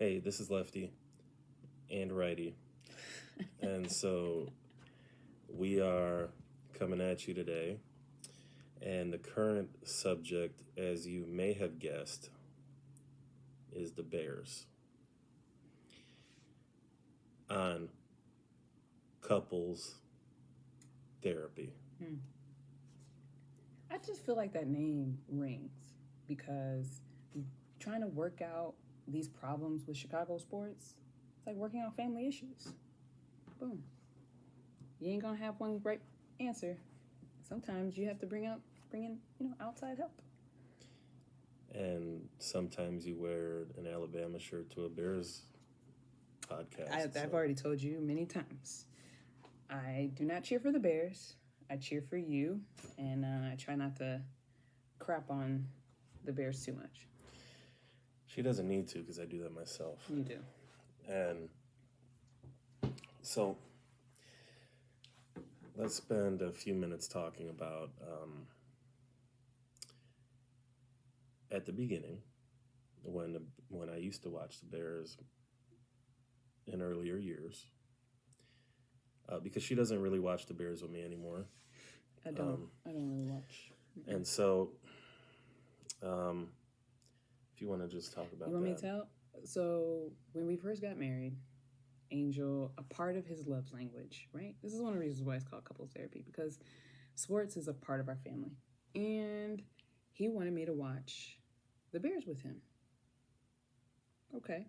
Hey, this is Lefty and Righty. And so we are coming at you today. And the current subject, as you may have guessed, is the Bears on couples therapy. I just feel like that name rings because trying to work out these problems with Chicago sports, it's like working out family issues. Boom. You ain't gonna have one right answer. Sometimes you have to bring in outside help. And sometimes you wear an Alabama shirt to a Bears podcast. I've already told you many times. I do not cheer for the Bears. I cheer for you, and I try not to crap on the Bears too much. She doesn't need to because I do that myself. You do. And so let's spend a few minutes talking about at the beginning when I used to watch the Bears in earlier years, because she doesn't really watch the Bears with me anymore. I don't really watch. And so, if you want to just talk about You want that. me to tell? So when we first got married, Angel, a part of his love language, right? This is one of the reasons why it's called couples therapy, because sports is a part of our family. And he wanted me to watch the Bears with him. Okay,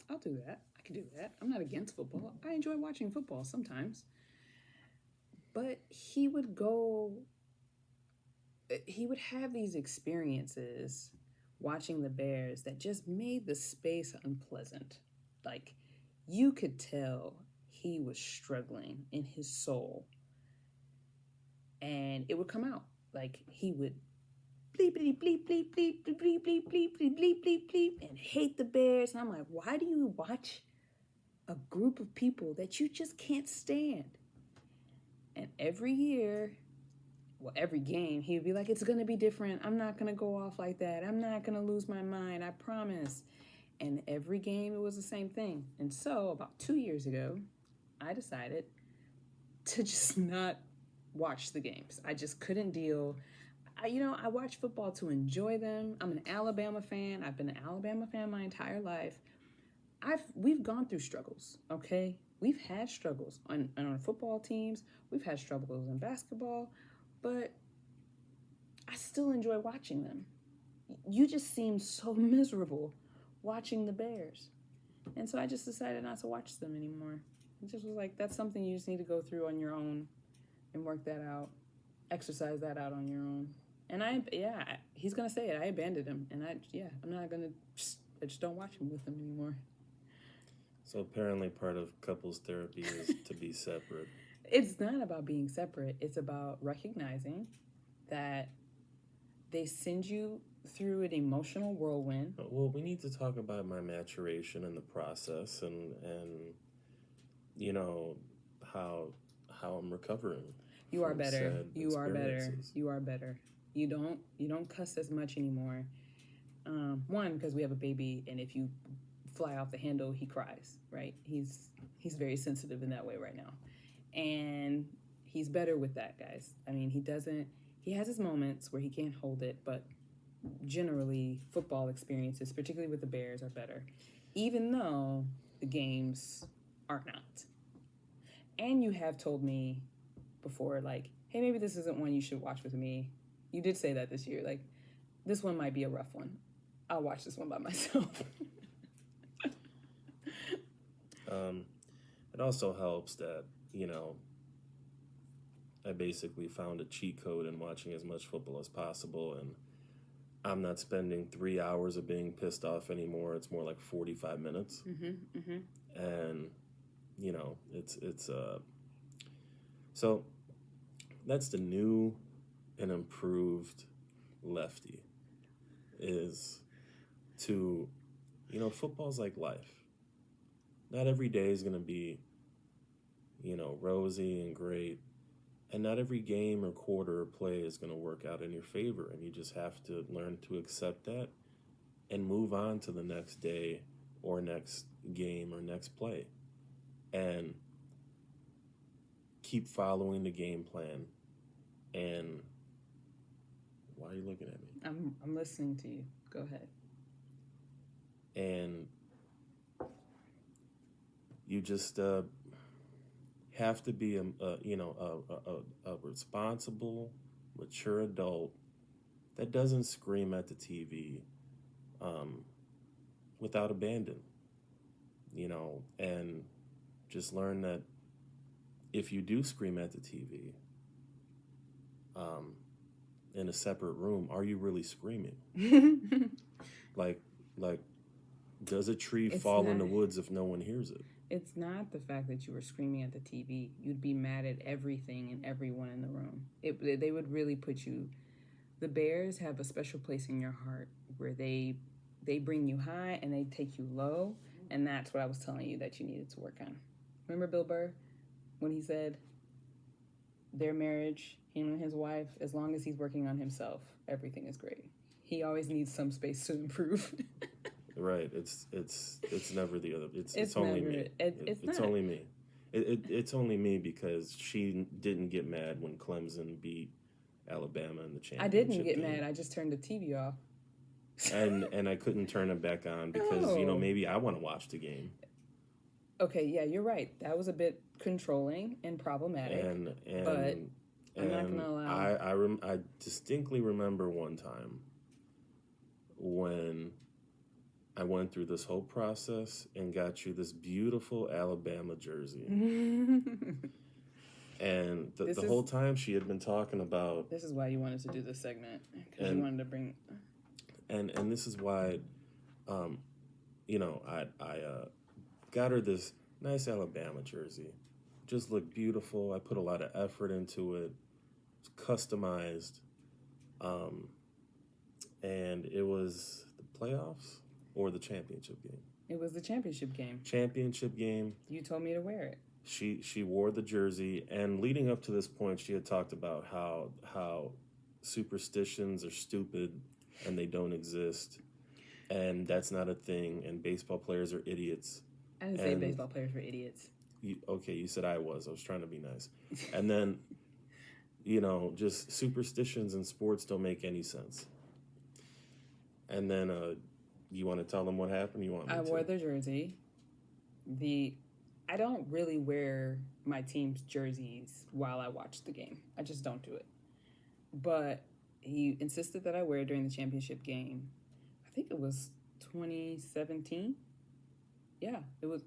I'll do that. I can do that. I'm not against football. I enjoy watching football sometimes. But he would have these experiences watching the Bears that just made the space unpleasant. Like, you could tell he was struggling in his soul. And it would come out. Like, he would bleep, bleep, bleep, bleep, bleep, bleep, bleep, bleep, bleep, bleep, bleep, bleep, bleep, and hate the Bears. And I'm like, why do you watch a group of people that you just can't stand? And every year, every game, he'd be like, it's going to be different. I'm not going to go off like that. I'm not going to lose my mind. I promise. And every game, it was the same thing. And so about 2 years ago, I decided to just not watch the games. I just couldn't deal. I watch football to enjoy them. I'm an Alabama fan. I've been an Alabama fan my entire life. We've gone through struggles, okay? We've had struggles on our football teams. We've had struggles in basketball, but I still enjoy watching them. You just seem so miserable watching the Bears. And so I just decided not to watch them anymore. It just was like, that's something you just need to go through on your own and work that out, exercise that out on your own. And he's going to say it. I abandoned him. And I'm not going to, I just don't watch him with him anymore. So apparently part of couples therapy is to be separate. It's not about being separate. It's about recognizing that they send you through an emotional whirlwind. Well, we need to talk about my maturation in the process and how I'm recovering. You are better. You are better. You are better. You don't cuss as much anymore. One, because we have a baby, and if you fly off the handle, he cries, right? He's very sensitive in that way right now. And he's better with that, guys. I mean, he has his moments where he can't hold it, but generally football experiences, particularly with the Bears, are better, even though the games are not. And you have told me before, like, hey, maybe this isn't one you should watch with me. You did say that this year, like, this one might be a rough one. I'll watch this one by myself. It also helps that, I basically found a cheat code in watching as much football as possible, and I'm not spending 3 hours of being pissed off anymore. It's more like 45 minutes. And, it's so that's the new and improved Lefty, is to, football's like life. Not every day is going to be, rosy and great. And not every game or quarter or play is going to work out in your favor. And you just have to learn to accept that and move on to the next day or next game or next play, and keep following the game plan. And why are you looking at me? I'm listening to you. Go ahead. And you just have to be a responsible, mature adult that doesn't scream at the TV without abandon, and just learn that if you do scream at the TV in a separate room, are you really screaming? like does a tree fall in the woods if no one hears it? It's not the fact that you were screaming at the TV. You'd be mad at everything and everyone in the room. They would really put you. The Bears have a special place in your heart where they bring you high and they take you low, and that's what I was telling you that you needed to work on. Remember Bill Burr when he said their marriage, him and his wife, as long as he's working on himself, everything is great. He always needs some space to improve. Right. It's never the other. It's only me. It's only me. It's only me because she didn't get mad when Clemson beat Alabama in the championship. I didn't get mad. I just turned the TV off. and I couldn't turn it back on because maybe I want to watch the game. Okay, yeah, you're right. That was a bit controlling and problematic. But I'm not gonna allow. I distinctly remember one time when I went through this whole process and got you this beautiful Alabama jersey. And the whole time she had been talking about... This is why you wanted to do this segment. Because you wanted to bring... And this is why, I got her this nice Alabama jersey. Just looked beautiful. I put a lot of effort into it. It's customized. And it was the playoffs or the championship game? It was the championship game. Championship game. You told me to wear it. She wore the jersey, and leading up to this point, she had talked about how superstitions are stupid and they don't exist, and that's not a thing, and baseball players are idiots. I didn't say baseball players were idiots. You said I was. I was trying to be nice. And then, just superstitions in sports don't make any sense. And then, you want to tell them what happened? I wore the jersey. I don't really wear my team's jerseys while I watch the game. I just don't do it. But he insisted that I wear it during the championship game. I think it was 2017. Yeah, it was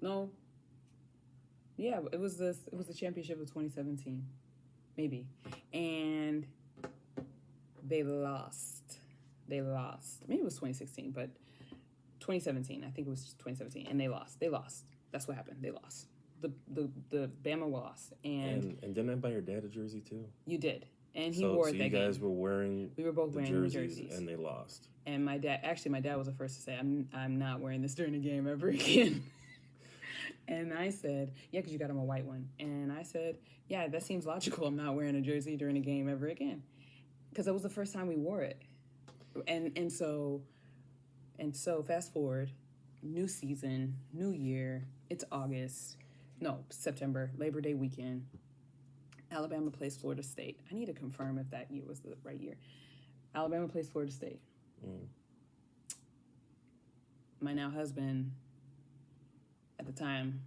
it was the championship of 2017, maybe. And they lost. Maybe it was 2016, but 2017. I think it was 2017, and they lost. That's what happened. They lost. The Bama lost, and didn't I buy your dad a jersey too? You did, and he wore it that game. So you guys were wearing. We were both wearing the jerseys, and they lost. And my dad was the first to say, "I'm not wearing this during the game ever again." And I said, "Yeah, because you got him a white one." And I said, "Yeah, that seems logical. I'm not wearing a jersey during a game ever again," because it was the first time we wore it, and so fast forward, new season, new year. It's September, Labor Day weekend. Alabama plays Florida State. I need to confirm if that year was the right year. Alabama plays Florida State. My now husband, at the time,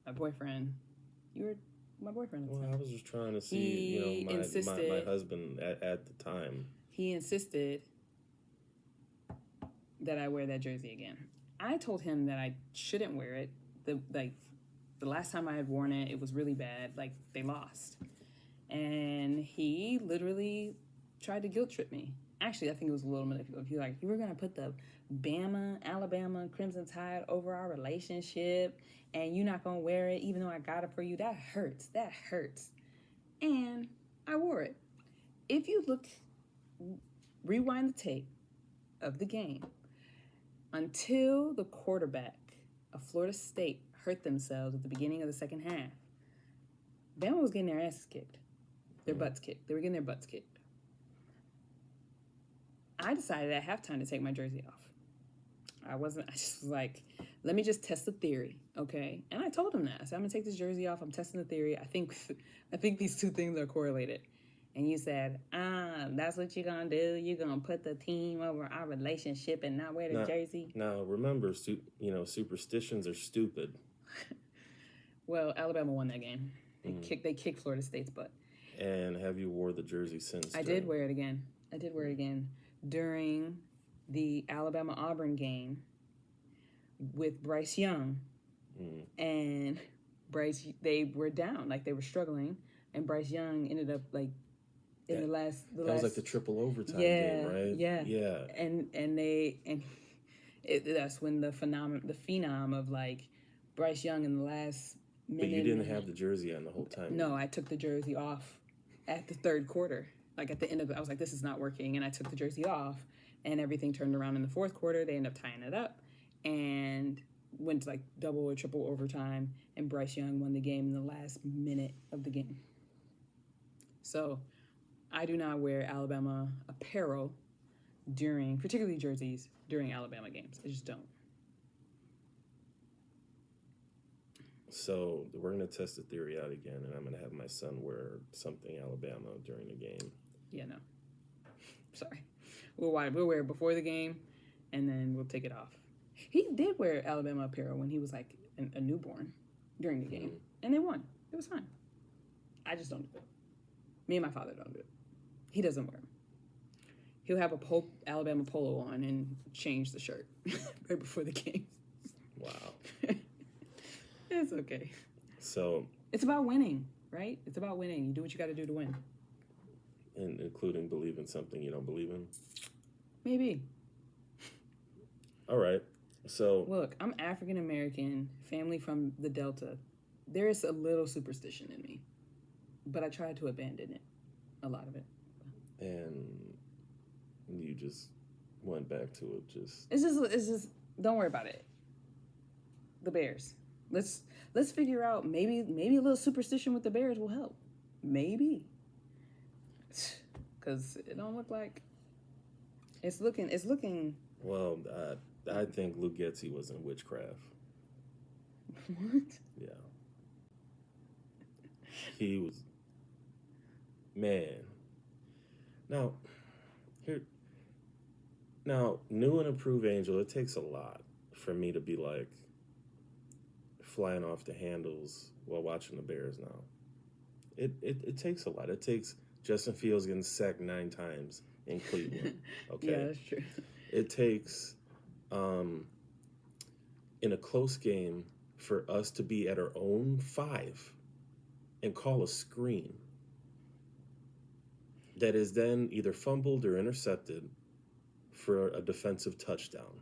my boyfriend, you were my boyfriend at the time. Well, I was just trying to see, my husband at the time. He insisted that I wear that jersey again. I told him that I shouldn't wear it. The last time I had worn it, it was really bad. Like, they lost. And he literally tried to guilt trip me. Actually, I think it was a little manipulative. He was like, you were going to put the Alabama Crimson Tide over our relationship, and you're not going to wear it even though I got it for you. That hurts. And I wore it. If you rewind the tape of the game, until the quarterback of Florida State hurt themselves at the beginning of the second half, Bama was getting their asses kicked. Their butts kicked. They were getting their butts kicked. I decided at halftime to take my jersey off. I just was like, let me just test the theory, okay? And I told him that. I said, I'm gonna take this jersey off. I'm testing the theory. I think these two things are correlated. And you said, that's what you're gonna do. You're gonna put the team over our relationship and not wear the jersey. Now remember, superstitions are stupid. Well, Alabama won that game. They kicked Florida State's butt. And have you wore the jersey since? I did wear it again. During the Alabama-Auburn game with Bryce Young. And they were down, like they were struggling. And Bryce Young ended up like in the last. That was like the triple overtime game, right? Yeah. And that's when the phenom of like Bryce Young in the last minute. But you didn't have the jersey on the whole time. No, I took the jersey off at the third quarter. Like at the end of it, I was like, this is not working. And I took the jersey off and everything turned around in the fourth quarter. They ended up tying it up and went to like double or triple overtime. And Bryce Young won the game in the last minute of the game. So I do not wear Alabama apparel particularly jerseys, during Alabama games. I just don't. So we're going to test the theory out again, and I'm going to have my son wear something Alabama during the game. Yeah, no. Sorry. We'll wear it before the game, and then we'll take it off. He did wear Alabama apparel when he was like a newborn during the game, and they won. It was fine. I just don't do it. Me and my father don't do it. He doesn't wear them. He'll have a Alabama polo on and change the shirt right before the game. Wow. It's okay. So it's about winning, right? It's about winning. You do what you got to do to win. And including believe in something you don't believe in? Maybe. All right. So look, I'm African American, family from the Delta. There is a little superstition in me, but I tried to abandon it, a lot of it. And you just went back to it. It's just. Don't worry about it. The Bears. Let's figure out maybe a little superstition with the Bears will help. Maybe. Because it don't look like it's looking. Well, I think Luke Getsy was in witchcraft. What? Yeah. He was. Man. Now, new and improved Angel, it takes a lot for me to be like flying off the handles while watching the Bears now. It takes a lot. It takes Justin Fields getting sacked 9 times in Cleveland. Okay. Yeah, that's true. It takes in a close game for us to be at our own 5 and call a screen that is then either fumbled or intercepted for a defensive touchdown.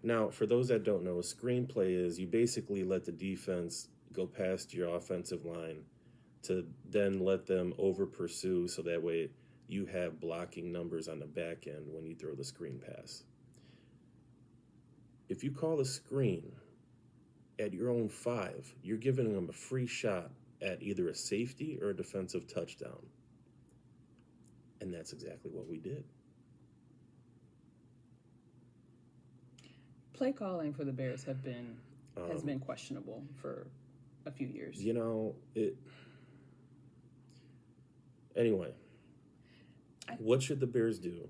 Now, for those that don't know, a screenplay is you basically let the defense go past your offensive line to then let them over pursue so that way you have blocking numbers on the back end when you throw the screen pass. If you call a screen at your own 5, you're giving them a free shot at either a safety or a defensive touchdown. And that's exactly what we did. Play calling for the Bears has been questionable for a few years. Anyway, what should the Bears do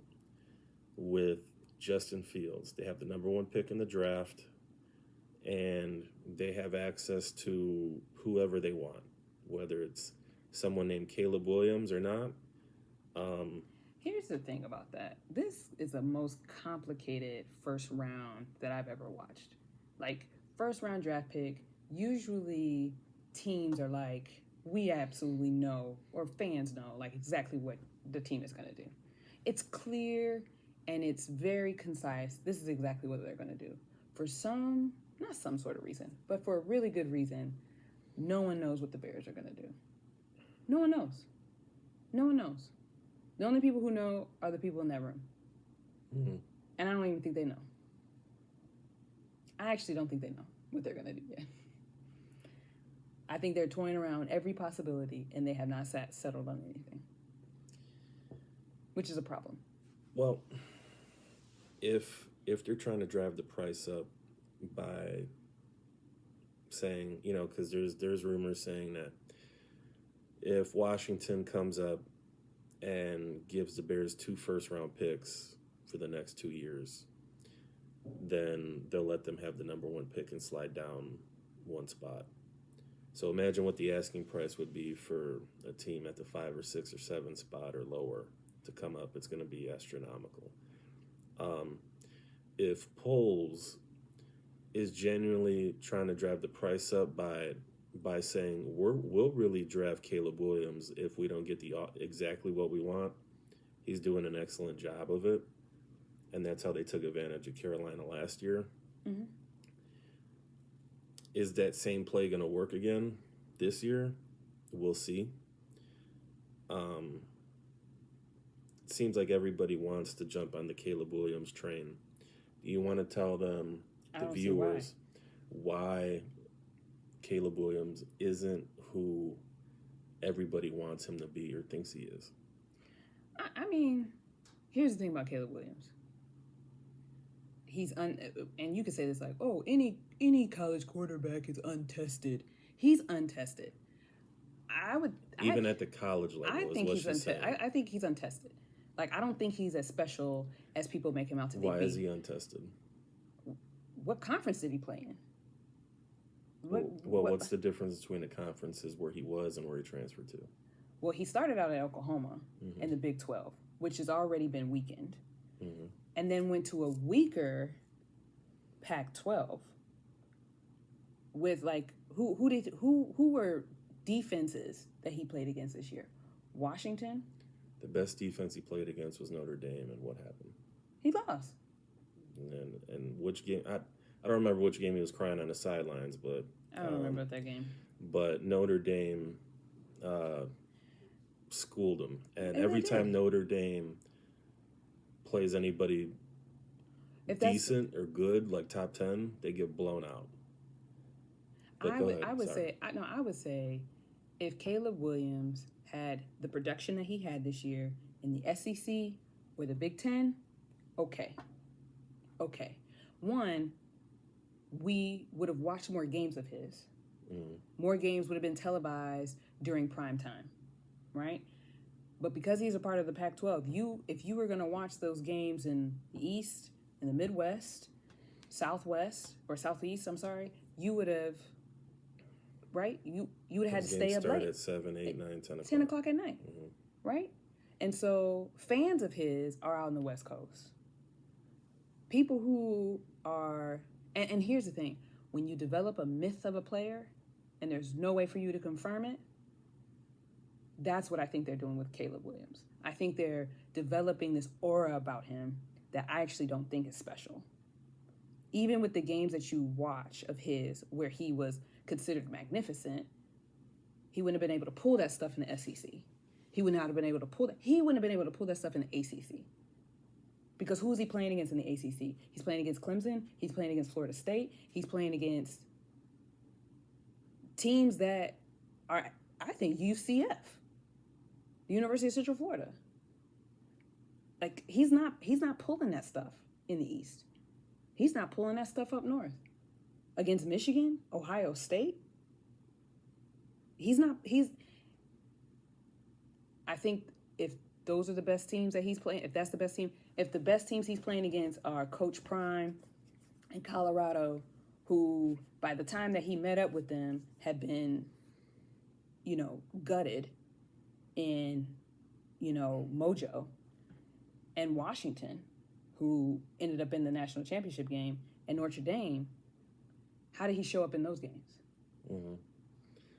with Justin Fields? They have the number 1 pick in the draft, and they have access to whoever they want, whether it's someone named Caleb Williams or not. Here's the thing about that. This is the most complicated first round that I've ever watched. Like, first round draft pick, usually teams are like, we absolutely know, or fans know, like exactly what the team is going to do. It's clear and it's very concise. This is exactly what they're going to do. For not some sort of reason, but for a really good reason, no one knows what the Bears are going to do. No one knows. No one knows. The only people who know are the people in that room. Mm-hmm. And I don't even think they know. I actually don't think they know what they're going to do yet. I think they're toying around every possibility, and they have not settled on anything, which is a problem. Well, if if they're trying to drive the price up by saying, because there's rumors saying that if Washington comes up and gives the Bears 2 first-round picks for the next 2 years, then they'll let them have the number 1 pick and slide down 1 spot. So imagine what the asking price would be for a team at the 5 or 6 or 7 spot or lower to come up. It's going to be astronomical. If Poles is genuinely trying to drive the price up by saying we'll really draft Caleb Williams if we don't get exactly what we want, he's doing an excellent job of it, and that's how they took advantage of Carolina last year. Mm-hmm. Is that same play going to work again this year? We'll see. It seems like everybody wants to jump on the Caleb Williams train. Do you want to tell them, the viewers, why Caleb Williams isn't who everybody wants him to be or thinks he is? I mean, here's the thing about Caleb Williams. And you could say this like, oh, any college quarterback is untested. He's untested. At the college level, I think he's untested. I think he's untested. Like, I don't think he's as special as people make him out to be. Why is he untested? What conference did he play in? What's the difference between the conferences where he was and where he transferred to? Well, he started out at Oklahoma in the Big 12, which has already been weakened, and then went to a weaker Pac-12 with like who were defenses that he played against this year? Washington. The best defense he played against was Notre Dame, and what happened? He lost. And which game? I don't remember which game he was crying on the sidelines, but I don't remember that game. But Notre Dame schooled him, and every time Notre Dame plays anybody decent or good, like top 10, they get blown out. I would say if Caleb Williams had the production that he had this year in the SEC or the Big Ten, okay. One, we would have watched more games of his. More games would have been televised during prime time, right? But because he's a part of the Pac-12, if you were going to watch those games in the East, in the Midwest, Southwest, or Southeast, you would have, right? You would have had to stay up late. Start at 7, 8, 9, 10 o'clock. 10 o'clock at night, right? And so fans of his are out on the West Coast. People who are, and here's the thing, when you develop a myth of a player and there's no way for you to confirm it, that's what I think they're doing with Caleb Williams. I think they're developing this aura about him that I actually don't think is special. Even with the games that you watch of his where he was considered magnificent, he wouldn't have been able to pull that stuff in the SEC. He would not have been able to pull that. He wouldn't have been able to pull that stuff in the ACC. Because who is he playing against in the ACC? He's playing against Clemson. He's playing against Florida State. He's playing against teams that are, I think, UCF, the University of Central Florida. Like, he's not pulling that stuff in the East. He's not pulling that stuff up north. Against Michigan, Ohio State. I think if those are the best teams that he's playing, if that's the best team, if the best teams he's playing against are Coach Prime and Colorado, who by the time that he met up with them had been, gutted in, Mojo, and Washington, who ended up in the national championship game, and Notre Dame, how did he show up in those games?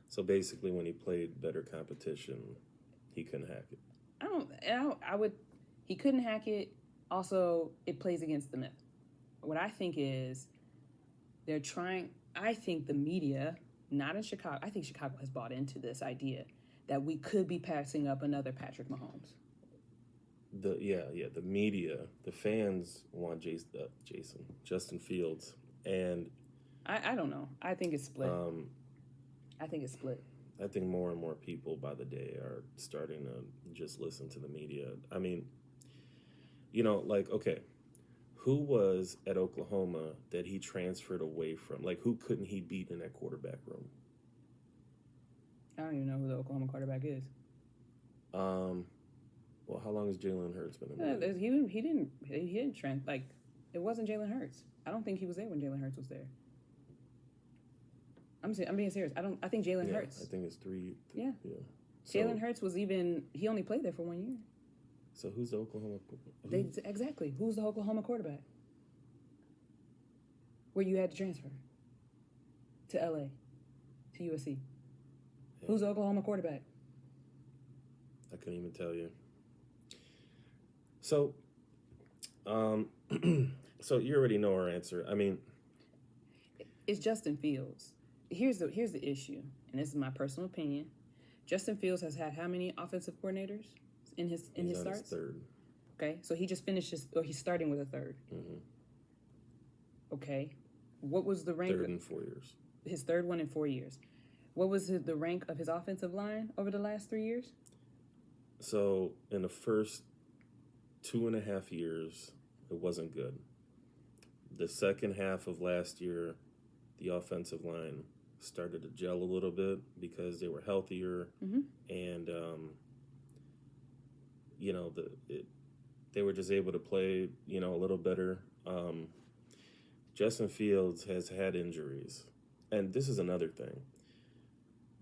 So basically, when he played better competition, he couldn't hack it. He couldn't hack it. Also, it plays against the myth. What I think is I think the media, not in Chicago, I think Chicago has bought into this idea that we could be passing up another Patrick Mahomes. The media, the fans want Justin Fields, and I don't know. I think it's split. I think more and more people by the day are starting to just listen to the media. I mean, okay, who was at Oklahoma that he transferred away from? Like, who couldn't he beat in that quarterback room? I don't even know who the Oklahoma quarterback is. Well, how long has Jalen Hurts been in the league? He didn't like, it wasn't Jalen Hurts. I don't think he was there when Jalen Hurts was there. I'm being serious. I think Jalen Hurts. I think it's three. Yeah. So, Jalen Hurts he only played there for 1 year. So who's the Oklahoma? Exactly. Who's the Oklahoma quarterback? Where you had to transfer to LA, to USC. Yeah. Who's the Oklahoma quarterback? I couldn't even tell you. So, so you already know our answer. I mean, it's Justin Fields. Here's the issue, and this is my personal opinion. Justin Fields has had how many offensive coordinators in his starts? His third. Okay, so he just finished he's starting with a third. Mm-hmm. Okay, what was the rank? Third in 4 years. His third one in 4 years. What was the rank of his offensive line over the last 3 years? So in the first 2.5 years, it wasn't good. The second half of last year, the offensive line started to gel a little bit because they were healthier, and they were just able to play a little better. Justin Fields has had injuries, and this is another thing.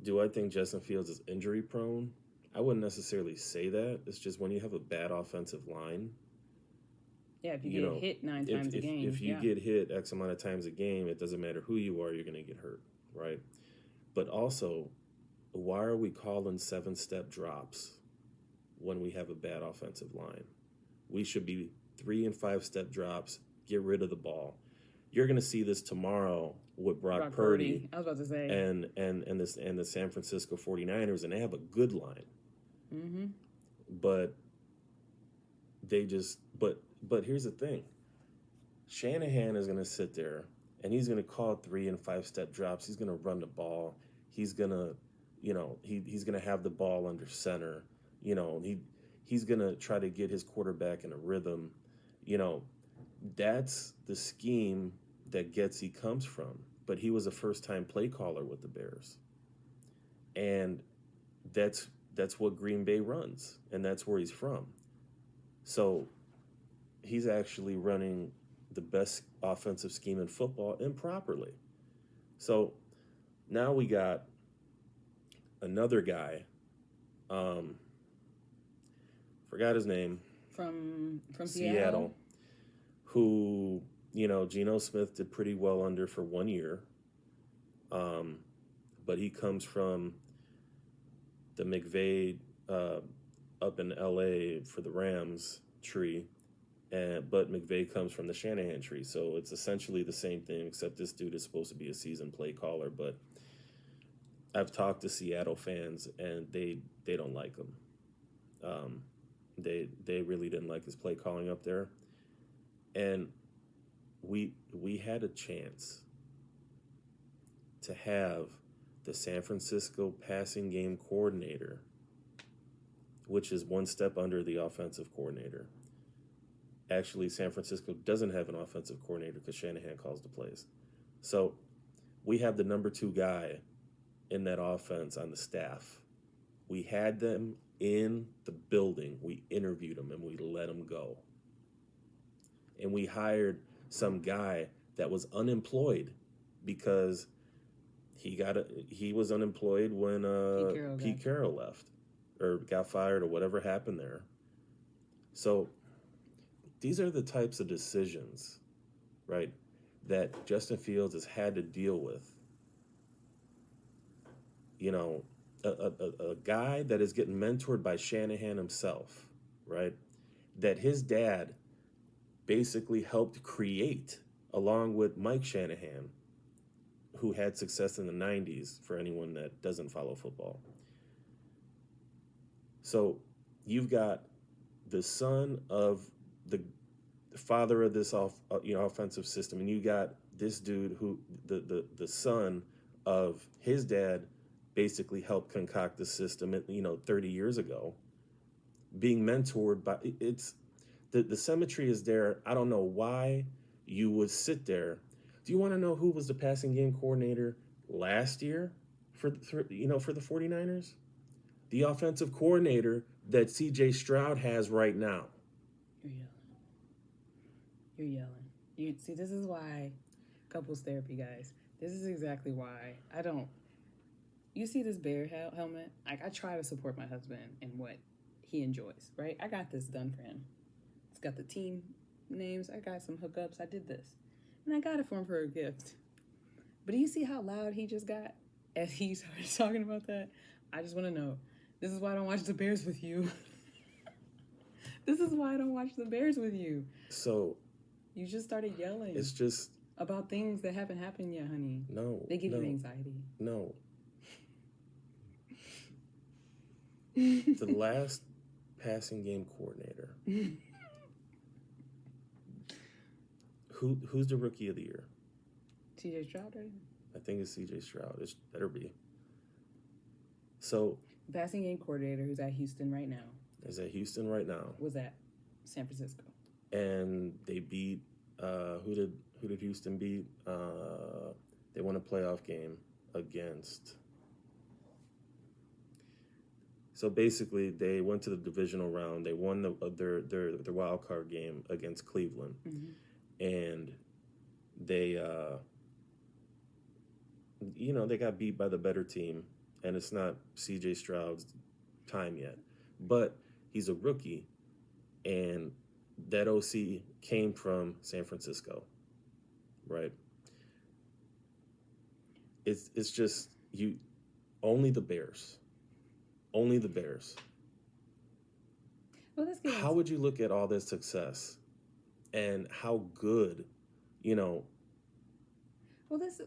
Do I think Justin Fields is injury prone? I wouldn't necessarily say that. It's just when you have a bad offensive line. Yeah, if you get hit 9 times a game. If you get hit X amount of times a game, it doesn't matter who you are, you're going to get hurt, right? But also, why are we calling 7-step drops when we have a bad offensive line? We should be 3 and 5-step drops, get rid of the ball. You're going to see this tomorrow with Brock Purdy. I was about to say. And the San Francisco 49ers, and they have a good line. Mm-hmm. But they just but here's the thing. Shanahan is going to sit there and he's going to call 3 and 5-step drops. He's going to run the ball. He's going to, he's going to have the ball under center. He's going to try to get his quarterback in a rhythm. That's the scheme that Getsy comes from. But he was a first-time play caller with the Bears. And that's what Green Bay runs, and that's where he's from. So he's actually running the best offensive scheme in football improperly. So now we got another guy, forgot his name. From Seattle. Who, Geno Smith did pretty well under for 1 year. But he comes from the McVay up in LA for the Rams tree, but McVay comes from the Shanahan tree. So it's essentially the same thing, except this dude is supposed to be a seasoned play caller. But I've talked to Seattle fans, and they don't like him. They really didn't like his play calling up there, and we had a chance to have the San Francisco passing game coordinator, which is one step under the offensive coordinator. Actually, San Francisco doesn't have an offensive coordinator because Shanahan calls the plays. So we have the number 2 guy in that offense on the staff. We had them in the building. We interviewed them, and we let them go. And we hired some guy that was unemployed because he was unemployed when Pete Carroll left or got fired or whatever happened there. So these are the types of decisions, right, that Justin Fields has had to deal with. A guy that is getting mentored by Shanahan himself, right, that his dad basically helped create along with Mike Shanahan, who had success in the 90s, for anyone that doesn't follow football. So you've got the son of the father of this offensive system, and you got this dude who the son of his dad basically helped concoct the system 30 years ago, being mentored by the symmetry is there. I don't know why you would sit there. Do you want to know who was the passing game coordinator last year for the 49ers? The offensive coordinator that C.J. Stroud has right now. You're yelling. You're yelling. You see, this is why couples therapy, guys. This is exactly why I don't. You see this bear helmet? Like, I try to support my husband in what he enjoys, right? I got this done for him. It's got the team names. I got some hookups. I did this. And I got it for him for a gift. But do you see how loud he just got as he started talking about that? I just want to know. This is why I don't watch the Bears with you. This is why I don't watch the Bears with you. So you just started yelling. It's just about things that haven't happened yet, honey. No. They give you anxiety. No. The last passing game coordinator. Who's the rookie of the year? C.J. Stroud, right? I think it's C.J. Stroud. It better be. So passing game coordinator who's at Houston right now. Is at Houston right now. Was at San Francisco. And they beat who did Houston beat? They won a playoff game against. So basically, they went to the divisional round. They won their wild card game against Cleveland, and they they got beat by the better team, and it's not C.J. Stroud's time yet, but he's a rookie, and that OC came from San Francisco, right? It's just only the Bears. Only the Bears. Well, how would you look at all this success and how good, Well, let's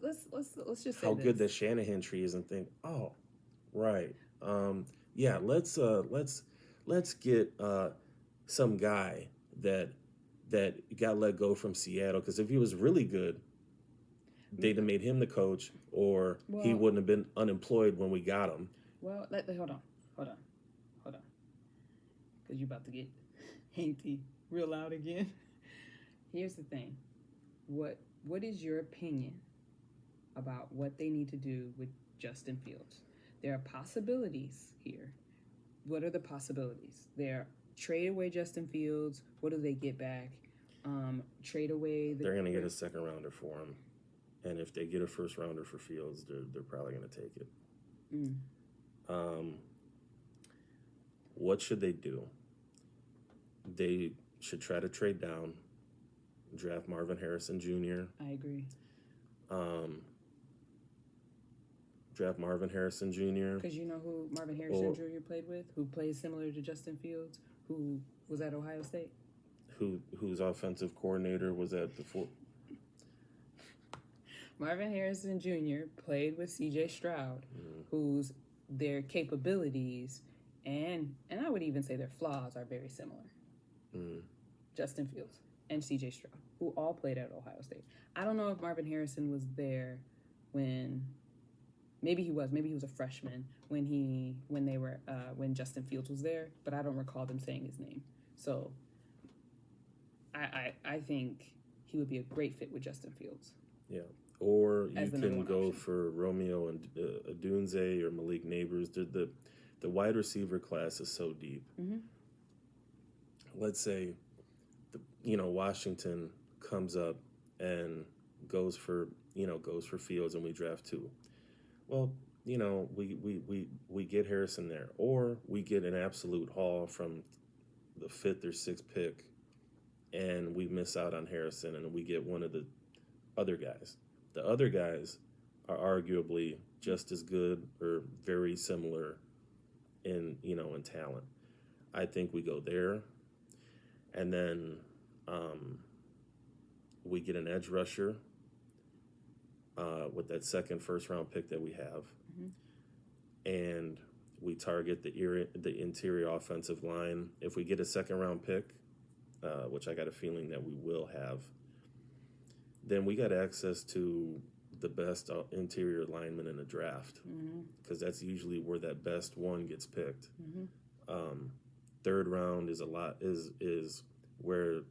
just say how good the Shanahan tree is and think, oh, right, yeah, let's get some guy that got let go from Seattle, because if he was really good, they'd have made him the coach, or he wouldn't have been unemployed when we got him. Well, hold on. Because you're about to get hanky real loud again. Here's the thing. What is your opinion about what they need to do with Justin Fields? There are possibilities here. What are the possibilities? Trade away Justin Fields. What do they get back? Trade away. They're going to get a second rounder for him. And if they get a first rounder for Fields, they're probably going to take it. What should they do? They should try to trade down, draft Marvin Harrison Jr. I agree. Draft Marvin Harrison Jr. Because you know who Marvin Harrison Jr. played with? Who plays similar to Justin Fields? Who was at Ohio State? Whose offensive coordinator was at before? Marvin Harrison Jr. played with C.J. Stroud, whose their capabilities and I would even say their flaws are very similar. Justin Fields and C.J. Stroud, who all played at Ohio State. I don't know if Marvin Harrison was there when. Maybe he was a freshman when Justin Fields was there, but I don't recall them saying his name. So I think he would be a great fit with Justin Fields. Yeah. Or you can go for Romeo and Odunze or Malik Neighbors. The wide receiver class is so deep. Let's say, Washington comes up and goes for Fields, and we draft 2. Well, we get Harrison there, or we get an absolute haul from the 5th or 6th pick, and we miss out on Harrison, and we get one of the other guys. The other guys are arguably just as good or very similar in talent. I think we go there, and then we get an edge rusher with that second first-round pick that we have, and we target the interior offensive line. If we get a second-round pick, which I got a feeling that we will have, then we got access to the best interior lineman in the draft, because that's usually where that best one gets picked. Third round is where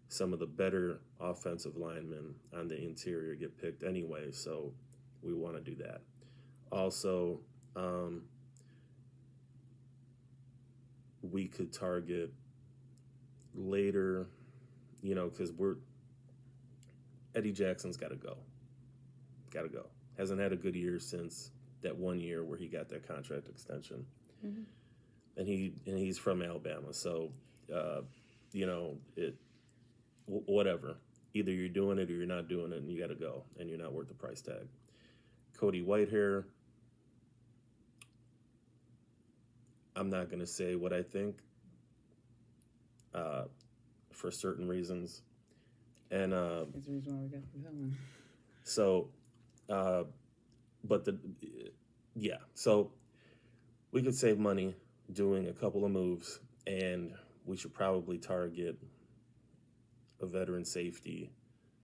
some of the better offensive linemen on the interior get picked anyway, so we want to do that. Also, we could target later, because Eddie Jackson's got to go. Hasn't had a good year since that 1 year where he got that contract extension. Mm-hmm. And he's from Alabama, so whatever. Either you're doing it or you're not doing it, and you got to go, and you're not worth the price tag. Cody Whitehair, I'm not going to say what I think for certain reasons. And That's the reason why we got that one. so, so we could save money doing a couple of moves, and we should probably target a veteran safety